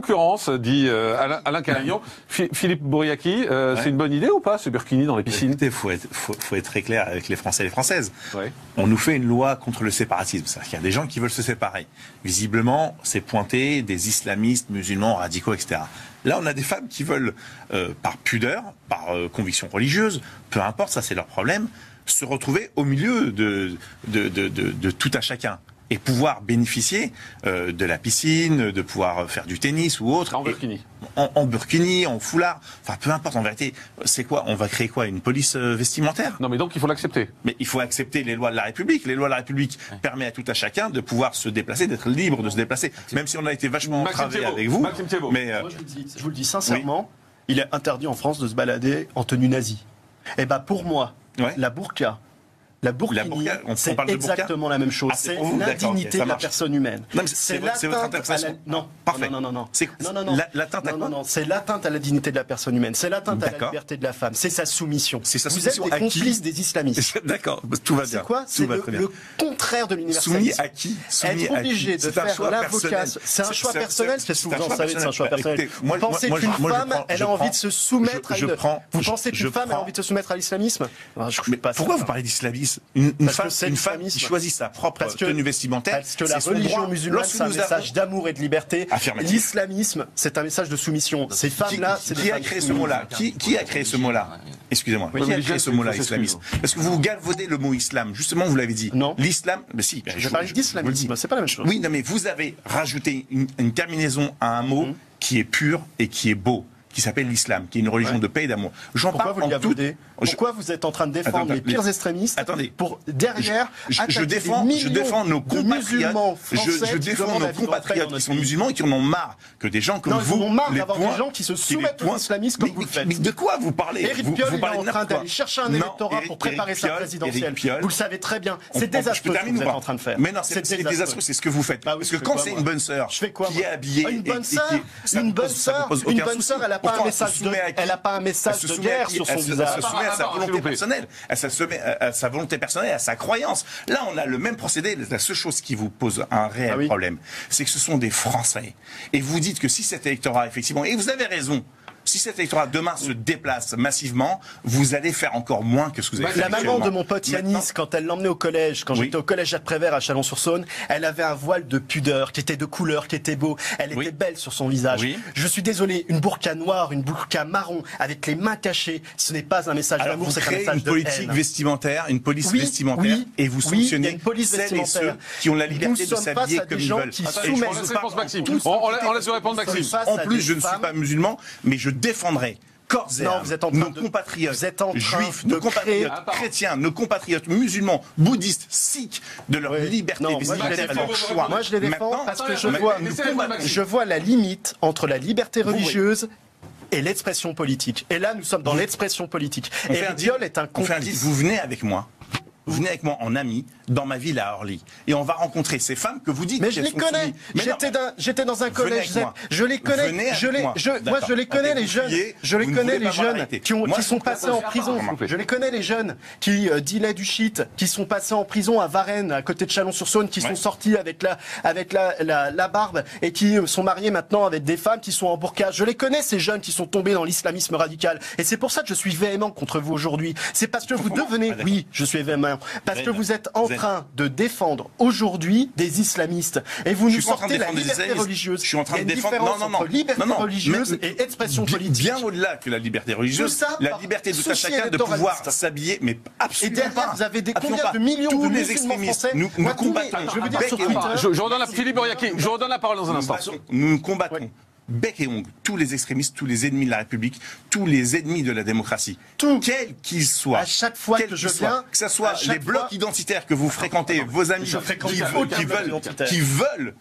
Concurrence, dit Alain Calaignon. Philippe Bouriaki, c'est une bonne idée ou pas, ce burkini dans les piscines? Écoutez, faut être très clair avec les Français et les Françaises. Ouais. On nous fait une loi contre le séparatisme. C'est-à-dire qu'il y a des gens qui veulent se séparer. Visiblement, c'est pointé des islamistes, musulmans, radicaux, etc. Là, on a des femmes qui veulent, par pudeur, par conviction religieuse, peu importe, ça c'est leur problème, se retrouver au milieu de tout à chacun. Et pouvoir bénéficier de la piscine, de pouvoir faire du tennis ou autre. En burkini. En burkini, en foulard. Enfin, peu importe, en vérité. C'est quoi? On va créer quoi? Une police vestimentaire? Non, mais donc il faut l'accepter. Mais il faut accepter les lois de la République. Les lois de la République permettent à tout à chacun de pouvoir se déplacer, d'être libre de se déplacer. Même si on a été vachement entravé avec vous. Maxime Thiebaud. Mais moi, je vous le dis sincèrement, il est interdit en France de se balader en tenue nazie. Et ben pour moi, la burqa, c'est exactement la même chose. Ah, c'est l'indignité de la personne humaine. C'est votre interprétation. Non, parfait. Non. C'est l'atteinte à quoi? Non, c'est l'atteinte à la dignité de la personne humaine. C'est l'atteinte à la liberté de la femme. C'est sa soumission. Vous êtes des complices des islamistes. D'accord, tout va bien. C'est quoi? C'est le contraire de l'universalisme. Soumis à qui? Être obligé de faire l'avocat. C'est un choix persel. C'est ce que vous en savez, c'est un choix personnel. Vous pensez qu'une femme, elle a envie de se soumettre à Vous pensez qu'une femme a envie de se soumettre à l'islamisme? Pourquoi vous parlez d'islamisme? Une femme qui choisit sa propre tenue vestimentaire. Parce que la religion musulmane, c'est un message d'amour et de liberté. L'islamisme, c'est un message de soumission. Ces femmes-là, c'est qui a créé ce mot-là? Qui a créé ce mot-là? Excusez-moi. Qui a créé ce mot-là, islamisme? Parce que vous galvaudez le mot islam. Justement, vous l'avez dit. Non. L'islam, mais si. Je parle d'islamisme. C'est pas la même chose. Oui, non, mais vous avez rajouté une terminaison à un mot qui est pur et qui est beau, qui s'appelle l'islam, qui est une religion de paix et d'amour. Pourquoi vous le galvaudez? Pourquoi vous êtes en train de défendre les pires extrémistes? Attendez. Pour derrière, je défends nos compatriotes. Je défends nos compatriotes qui sont musulmans et qui en ont marre que des gens comme vous. Ils en ont marre d'avoir des gens qui se soumettent aux islamistes comme vous le faites. Mais de quoi vous parlez? Éric Piolle est en train d'aller chercher un électorat pour préparer sa présidentielle. Vous le savez très bien. C'est désastreux ce que vous êtes en train de faire. Mais non, c'est désastreux, c'est ce que vous faites. Parce que quand c'est une bonne sœur qui est habillée, une bonne sœur, elle n'a pas un message de guerre sur son visage. Elle se soumet à sa volonté personnelle. Elle se soumet à sa volonté personnelle, à sa croyance. Là, on a le même procédé. La seule chose qui vous pose un réel problème, c'est que ce sont des Français. Et vous dites que si cet électorat, effectivement, et vous avez raison, si cet électorat demain se déplace massivement, vous allez faire encore moins que ce que vous avez fait. La maman de mon pote Yanis, quand elle l'emmenait au collège, quand j'étais au collège Jacques Prévert à Chalon-sur-Saône, elle avait un voile de pudeur qui était de couleur, qui était beau. Elle était belle sur son visage. Je suis désolé, une burqa noire, une burqa marron, avec les mains cachées, ce n'est pas un message d'amour, c'est un message de haine. Une politique vestimentaire, une police vestimentaire, et vous sanctionnez celles et ceux qui ont la liberté de s'habiller comme ils veulent. On laisse répondre Maxime. En plus, je ne suis pas musulman, mais je défendrai corps et âme nos compatriotes juifs, nos compatriotes chrétiens, nos compatriotes musulmans, bouddhistes, sikhs, de leur liberté vestimentaire et leur choix. Moi, je les défends parce que je vois la limite entre la liberté religieuse et l'expression politique. Et là, nous sommes dans l'expression politique. Et le viol est un complice. Vous venez avec moi. Vous venez avec moi en ami dans ma ville à Orly et on va rencontrer ces femmes que vous dites. Mais je les connais. J'étais dans un collège. Je les connais. Moi, je les connais les jeunes. Je les connais les jeunes qui sont passés en prison. Je les connais les jeunes qui dealaient du shit, qui sont passés en prison à Varennes, à côté de Chalon-sur-Saône, qui sont sortis avec la barbe et qui sont mariés maintenant avec des femmes qui sont en burqa. Je les connais ces jeunes qui sont tombés dans l'islamisme radical. Et c'est pour ça que je suis véhément contre vous aujourd'hui. C'est parce que vous devenez. Oui, je suis véhément. Parce que vous êtes en train de défendre aujourd'hui des islamistes. Et vous nous sortez la liberté religieuse. Je suis en train de défendre. Non. Liberté religieuse et expression politique. Bien au-delà que la liberté religieuse, la liberté de chacun de pouvoir s'habiller, mais absolument pas. Et derrière, vous avez combien de millions de musulmans français. Nous combattons. Je veux dire sur Twitter. Je redonne à Philippe Bouriaki. Je redonne la parole dans un instant. Nous combattons. Bec et ongle, tous les extrémistes, tous les ennemis de la République, tous les ennemis de la démocratie, quels qu'ils soient, à chaque fois que je viens, que ce soit les blocs identitaires que vous fréquentez, vos amis qui veulent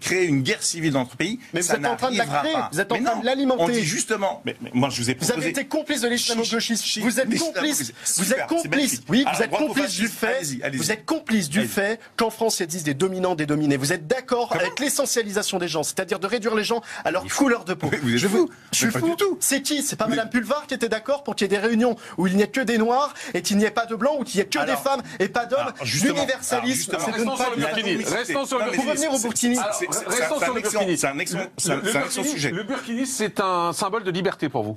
créer une guerre civile dans notre pays, mais vous êtes en train de la créer, vous êtes en train de l'alimenter. On dit justement, mais moi je vous ai proposé. Vous avez été complice de l'islamo-gauchisme. Vous êtes complice. Oui, vous êtes complice du fait. Vous êtes complice du fait qu'en France il existe des dominants, des dominés. Vous êtes d'accord avec l'essentialisation des gens, c'est-à-dire de réduire les gens à leur couleur de peau. Vous êtes fou. Je suis fou. C'est qui? C'est pas Madame Pulvar qui était d'accord pour qu'il y ait des réunions où il n'y ait que des noirs et qu'il n'y ait pas de blancs, ou qu'il n'y ait que des femmes et pas d'hommes? L'universalisme, c'est de ne pas dire. Restons sur le Burkini. Pour revenir au Burkini. Restons sur le Burkini. C'est un excellent sujet. Le Burkini, c'est un symbole de liberté pour vous?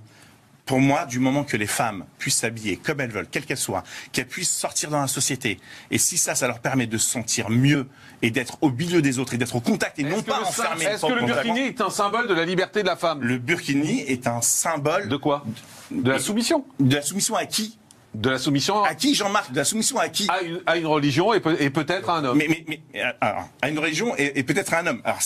Pour moi, du moment que les femmes puissent s'habiller comme elles veulent, quelles qu'elles soient, qu'elles puissent sortir dans la société, et si ça leur permet de se sentir mieux et d'être au milieu des autres et d'être au contact et non pas enfermé. Est-ce que le Burkini est un symbole de la liberté de la femme? Le Burkini est un symbole... De quoi? De la soumission. De la soumission à qui? De la soumission à qui, Jean-Marc? De la soumission à qui? À une religion et peut-être à un homme. Mais à une religion et peut-être à un homme. Alors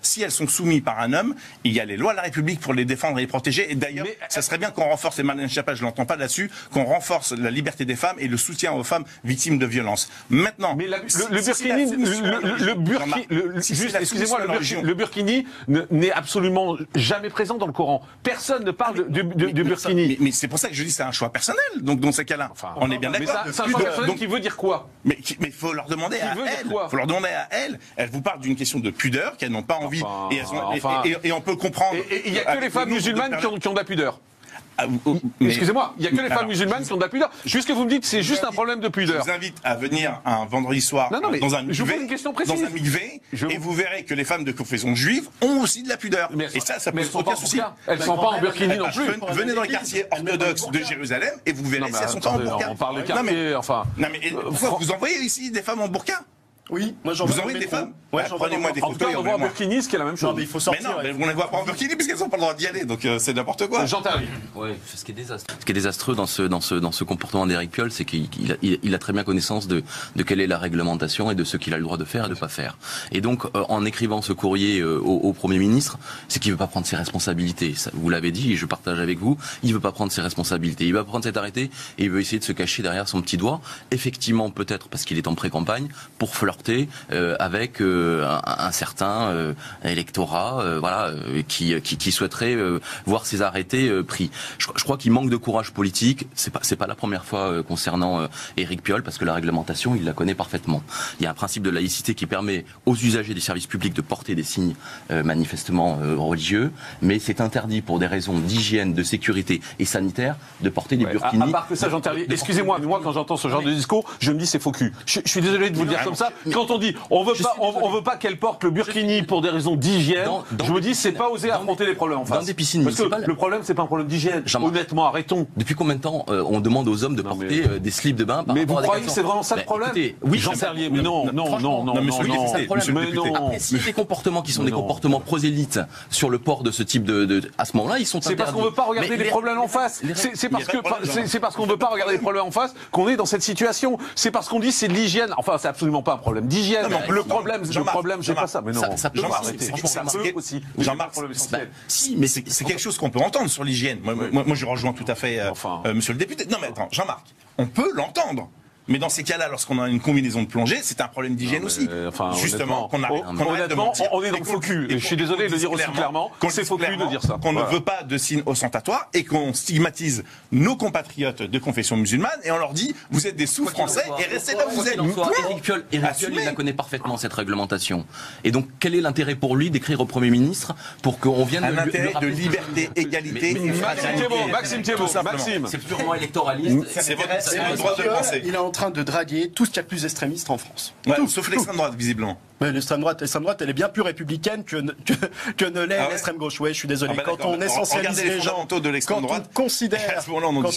si elles sont soumises par un homme, il y a les lois de la République pour les défendre et les protéger. Et d'ailleurs, ça serait bien qu'on renforce, et Marlène Schiappa, je l'entends pas là-dessus, qu'on renforce la liberté des femmes et le soutien aux femmes victimes de violences. Maintenant, mais le Burkini n'est absolument jamais présent dans le Coran. Personne ne parle du Burkini. Mais c'est pour ça que je dis que c'est un choix personnel. Donc dans ces cas-là, on est bien d'accord. C'est un choix personnel qui veut dire quoi? Mais il faut leur demander à elles. Faut leur demander à elles. Elles vous parlent d'une question de pudeur qu'elles n'ont pas envie. Et on peut comprendre. Et il n'y a que les femmes musulmanes qui ont de la pudeur. Excusez-moi, il n'y a que les femmes musulmanes qui ont de la pudeur. Puisque vous me dites que c'est juste un problème de pudeur. Je vous invite à venir un vendredi soir dans un mikvé, et vous verrez que les femmes de confession juive ont aussi de la pudeur. Et ça pose aucun souci. Elles ne sont pas en burkini non plus. Venez dans les quartiers orthodoxes de Jérusalem et vous verrez si elles sont pas en burqa. On parle de quartier, enfin... Non mais vous envoyez ici des femmes en burqa? Oui, moi vous envoyez des femmes. Prenez-moi des photos. On voit en burkini, ce qui est la même chose. Non, mais il faut sortir. Mais on ne les voit pas en burkini puisqu'elles n'ont pas le droit d'y aller, donc c'est n'importe quoi. J'interviens. Oui, ce qui est désastreux dans ce comportement d'Éric Piolle, c'est qu'il a très bien connaissance de quelle est la réglementation et de ce qu'il a le droit de faire et de ne pas faire. Et donc, en écrivant ce courrier au Premier ministre, c'est qu'il ne veut pas prendre ses responsabilités. Vous l'avez dit, et je partage avec vous, il ne veut pas prendre ses responsabilités. Il va prendre cet arrêté et il veut essayer de se cacher derrière son petit doigt. Effectivement, peut-être parce qu'il est en pré-campagne, pour flirter avec un certain électorat qui souhaiterait voir ces arrêtés pris. Je crois qu'il manque de courage politique. C'est pas la première fois concernant Éric Piolle, parce que la réglementation, il la connaît parfaitement. Il y a un principe de laïcité qui permet aux usagers des services publics de porter des signes manifestement religieux, mais c'est interdit pour des raisons d'hygiène, de sécurité et sanitaire de porter des burkinis. À part que ça, j'interviens. Excusez-moi, mais moi, quand j'entends ce genre de discours, je me dis c'est faux cul. Je suis désolé de vous le dire comme ça. Quand on dit on veut pas qu'elle porte le burkini pour des raisons d'hygiène, je me dis c'est pas oser affronter les problèmes en face. Dans des piscines municipales. Le problème c'est pas un problème d'hygiène. Honnêtement, arrêtons. Depuis combien de temps on demande aux hommes de porter des slips de bain par mais rapport vous croyez que c'est vraiment ça le problème? Oui, j'en sais rien. Mais non. Monsieur le député. Après, si des comportements qui sont des comportements prosélytes sur le port de ce type à ce moment-là, ils sont interdits. C'est parce qu'on veut pas regarder les problèmes en face. C'est parce qu'on veut pas regarder les problèmes en face qu'on est dans cette situation. C'est parce qu'on dit c'est de l'hygiène. Enfin, c'est absolument pas un problème d'hygiène. Le problème, j'ai pas ça. Mais non, ça peut aussi. Jean-Marc, si, mais c'est quelque chose qu'on peut entendre sur l'hygiène. Moi, je rejoins tout à fait monsieur le député. Non, mais attends, Jean-Marc, on peut l'entendre. Mais dans ces cas-là, lorsqu'on a une combinaison de plongée, c'est un problème d'hygiène aussi. Justement, honnêtement, on est dans le faux cul. Et je suis désolé de le dire aussi clairement. C'est faux cul de dire ça. Qu'on ne veut pas de signes ostentatoires et qu'on stigmatise nos compatriotes de confession musulmane et on leur dit vous êtes des sous-français et restez là où vous êtes. Éric Piolle, il la connaît parfaitement cette réglementation. Et donc, quel est l'intérêt pour lui d'écrire au Premier ministre pour qu'on vienne un intérêt de liberté, égalité et fraternité. Maxime Thiebaut, c'est purement électoraliste. C'est votre droit de penser. En train de draguer tout ce qu'il y a de plus extrémiste en France. Sauf l'extrême droite, visiblement. Mais l'extrême droite, elle est bien plus républicaine que ne l'est l'extrême gauche. Ouais, je suis désolé. Quand on essentialise les gens, quand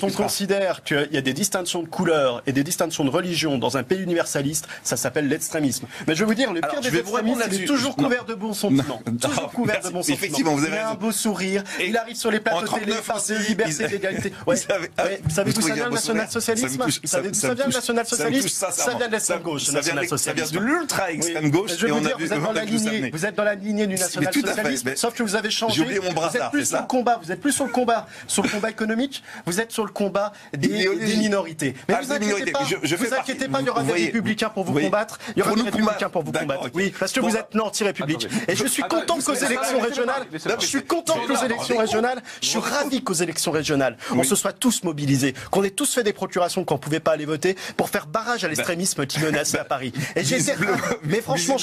on considère qu'il y a des distinctions de couleurs et des distinctions de religion dans un pays universaliste, ça s'appelle l'extrémisme. Mais je vais vous dire, le pire des extrémistes, il est toujours couvert de bons sentiments. Toujours couvert de bons sentiments. Effectivement, vous avez il a un beau sourire, il arrive sur les plateaux télé, parle de liberté, d'égalité. Vous savez d'où ça vient le national-socialisme? Vous savez d'où ça vient le national-socialisme? Ça vient de l'extrême gauche. Ça vient de l'ultra-extrême gauche. Je vais vous dire, vous êtes dans la lignée du national-socialisme, sauf que vous avez changé. J'ai oublié mon brassard, vous êtes plus sur le combat. Vous êtes plus sur le combat économique. Vous êtes sur le combat des minorités. Mais vous inquiétez pas. Vous inquiétez pas, il y aura des républicains pour vous combattre. Il y aura des républicains pour vous combattre. Oui, parce que vous êtes anti-république. Et je suis content qu'aux élections régionales, je suis ravi qu'aux élections régionales, on se soit tous mobilisés, qu'on ait tous fait des procurations qu'on ne pouvait pas aller voter pour faire barrage à l'extrémisme qui menace à Paris. Et j'étais, mais franchement,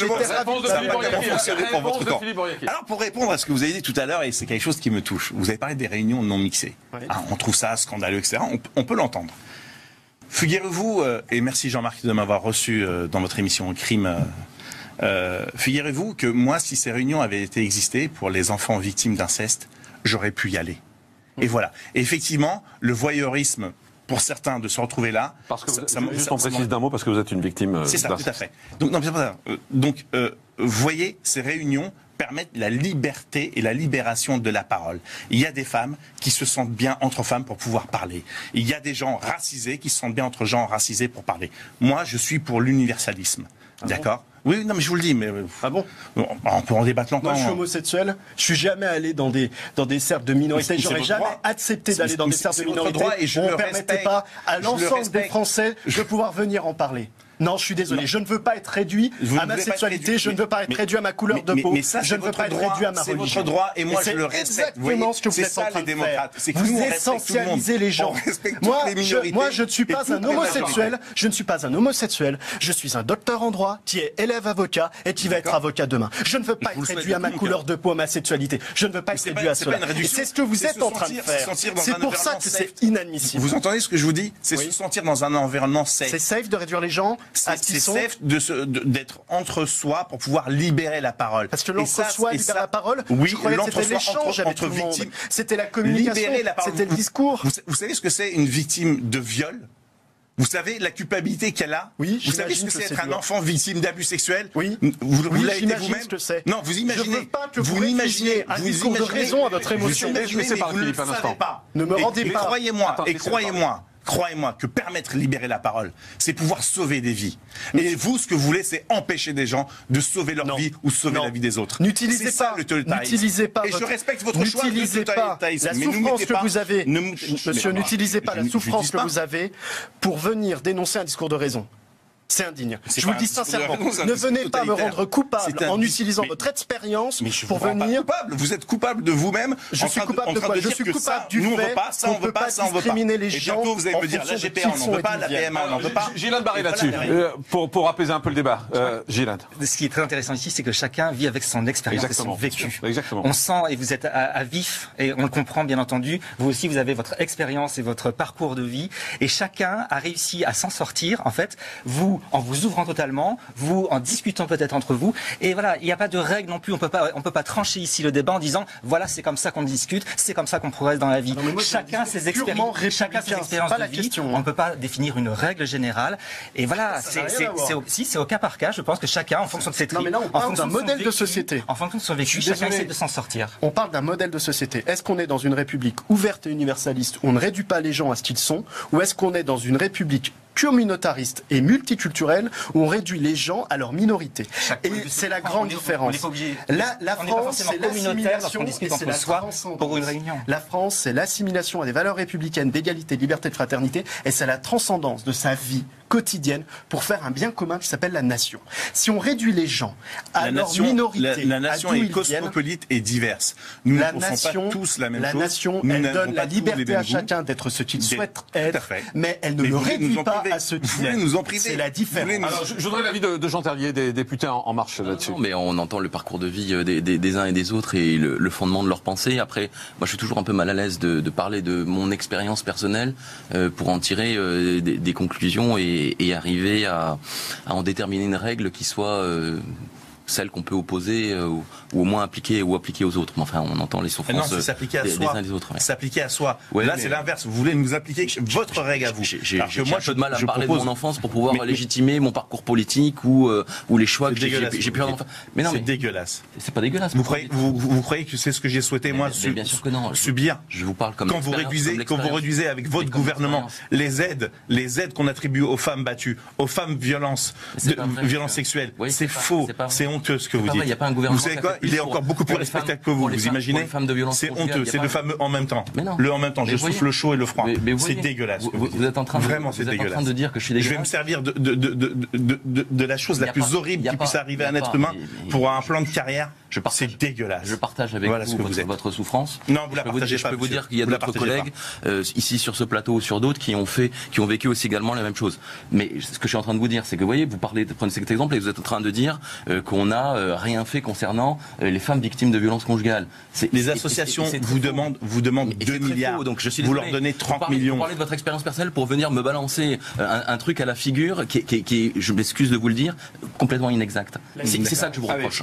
Alors, pour répondre à ce que vous avez dit tout à l'heure, et c'est quelque chose qui me touche, vous avez parlé des réunions non mixées. Oui. Ah, on trouve ça scandaleux, etc. On peut l'entendre. Figurez-vous, et merci Jean-Marc de m'avoir reçu dans votre émission Crime. Figurez-vous que moi, si ces réunions avaient été existées pour les enfants victimes d'inceste, j'aurais pu y aller. Et voilà. Et effectivement, le voyeurisme, pour certains, de se retrouver là... Parce que juste on précise d'un mot, parce que vous êtes une victime c'est ça, tout à fait. Donc, vous voyez, ces réunions permettent la liberté et la libération de la parole. Il y a des femmes qui se sentent bien entre femmes pour pouvoir parler. Il y a des gens racisés qui se sentent bien entre gens racisés pour parler. Moi, je suis pour l'universalisme. D'accord ? Oui, non, mais je vous le dis, mais... Ah bon ? On peut en débattre longtemps. Moi, je suis homosexuel. Je suis jamais allé dans des cercles de minorités. J'aurais jamais accepté d'aller dans des cercles de minorités. On ne permettait pas à l'ensemble des Français de pouvoir venir en parler. Non, je suis désolé. Non. Je ne veux pas être réduit à ma sexualité. Je ne veux pas être réduit à ma couleur de peau. Je ne veux pas être réduit à ma religion. C'est votre droit et moi je le respecte. C'est exactement ce que vous êtes en train de faire. Vous essentialisez les gens. Moi, je ne suis pas un homosexuel. Je ne suis pas un homosexuel. Je suis un docteur en droit qui est élève avocat et qui va être avocat demain. Je ne veux pas être réduit à ma couleur de peau, à ma sexualité. Je ne veux pas être réduit à cela. Et c'est ce que vous êtes en train de faire. C'est pour ça que c'est inadmissible. Vous entendez ce que je vous dis ? C'est se sentir dans un environnement safe. C'est safe de réduire les gens. C'est safe d'être entre soi pour pouvoir libérer la parole. Parce que l'entre-soi libère la parole. Oui, je croyais que c'était l'échange avec tout le monde. C'était la communication, c'était le discours. Vous savez ce que c'est une victime de viol ? Vous savez la culpabilité qu'elle a ? Oui, vous savez ce que c'est être un enfant victime d'abus sexuels ? Oui. Vous l'avez été vous-même ? Non, vous imaginez. Je ne veux pas que vous imaginez un discours de raison à votre émotion. Vous ne le savez pas. Ne me rendez pas. Croyez-moi que permettre libérer la parole, c'est pouvoir sauver des vies. Et vous, ce que vous voulez, c'est empêcher des gens de sauver leur vie ou sauver la vie des autres. N'utilisez pas le totalitarisme. Et je respecte votre choix de totalitarisme. La souffrance que vous avez, monsieur, n'utilisez pas la souffrance que vous avez pour venir dénoncer un discours de raison. C'est indigne. Je vous le dis sincèrement. Ne venez pas me rendre coupable en utilisant votre expérience pour venir. Vous êtes coupable de vous-même. Je suis coupable de quoi ? Je suis coupable du fait qu'on ne peut pas discriminer les gens. Et bientôt vous allez me dire la GPA on n'en veut pas, la PMA on n'en veut pas. Gilad Barré là-dessus, pour apaiser un peu le débat. Gilad. Ce qui est très intéressant ici, c'est que chacun vit avec son expérience et son vécu. Exactement. On sent, et vous êtes à vif, et on le comprend bien entendu, vous aussi vous avez votre expérience et votre parcours de vie, et chacun a réussi à s'en sortir, en fait, en vous ouvrant totalement, vous en discutant peut-être entre vous, et voilà, il n'y a pas de règle non plus, on peut pas trancher ici le débat en disant voilà, c'est comme ça qu'on discute, c'est comme ça qu'on progresse dans la vie. Chacun ses expériences de vie, on ne peut pas définir une règle générale, et voilà, c'est au cas par cas, je pense que chacun, en fonction de ses tripes, on parle d'un modèle de société. En fonction de son vécu, chacun essaie de s'en sortir. On parle d'un modèle de société. Est-ce qu'on est dans une république ouverte et universaliste où on ne réduit pas les gens à ce qu'ils sont, ou est-ce qu'on est dans une république communautariste et multiculturelle où on réduit les gens à leur minorité. Et c'est la grande différence. La France, c'est l'assimilation et c'est la transcendance. Pour une réunion. La France, c'est l'assimilation à des valeurs républicaines d'égalité, de liberté, de fraternité, et c'est la transcendance de sa vie quotidienne pour faire un bien commun qui s'appelle la nation. Si on réduit les gens à leur minorité, la nation est cosmopolite et diverse. Nous ne pensons pas tous la même chose. La nation, elle donne la liberté à chacun d'être ce qu'il souhaite être, mais elle ne le réduit pas à ce qu'il est. C'est la différence. Alors, je voudrais l'avis de Jean Terlier, des députés en marche là-dessus. Non, mais on entend le parcours de vie des uns et des autres et le fondement de leur pensée. Après, moi, je suis toujours un peu mal à l'aise de parler de mon expérience personnelle pour en tirer des conclusions et arriver à en déterminer une règle qui soit celle qu'on peut opposer ou au moins appliquer aux autres. Mais enfin, on entend les souffrances des uns et des autres. S'appliquer à soi. Ouais, là, c'est l'inverse. Vous voulez nous appliquer votre règle à vous. J'ai un peu de mal à parler de mon enfance pour pouvoir légitimer mon parcours politique ou les choix que j'ai pu avoir. Mais non, c'est dégueulasse. C'est pas dégueulasse. Vous croyez que c'est ce que j'ai souhaité moi subir? Je vous parle comme quand vous réduisez avec votre gouvernement les aides qu'on attribue aux femmes battues, aux femmes violences sexuelles, c'est faux, c'est honteux ce que vous dites. Vous savez quoi? Il est encore beaucoup plus respectable que vous. Vous imaginez? C'est honteux. C'est le fameux en même temps. Le en même temps. Je souffle le chaud et le froid. C'est dégueulasse. Vous êtes en train de dire que je suis dégueulasse. Je vais me servir de la chose la plus horrible qui puisse arriver à un être humain pour un plan de carrière. C'est dégueulasse. Je partage avec vous votre souffrance. Non, vous la partagez pas. Je peux vous dire qu'il y a d'autres collègues ici sur ce plateau ou sur d'autres qui ont vécu aussi également la même chose. Mais ce que je suis en train de vous dire, c'est que vous voyez, prenez cet exemple et vous êtes en train de dire qu'on n'a rien fait concernant les femmes victimes de violences conjugales. Les associations vous demandent 2 milliards. Donc je suis vous leur donnez 30 millions. Vous parlez de votre expérience personnelle pour venir me balancer un truc à la figure qui est, je m'excuse de vous le dire, complètement inexact. C'est ça que je vous reproche.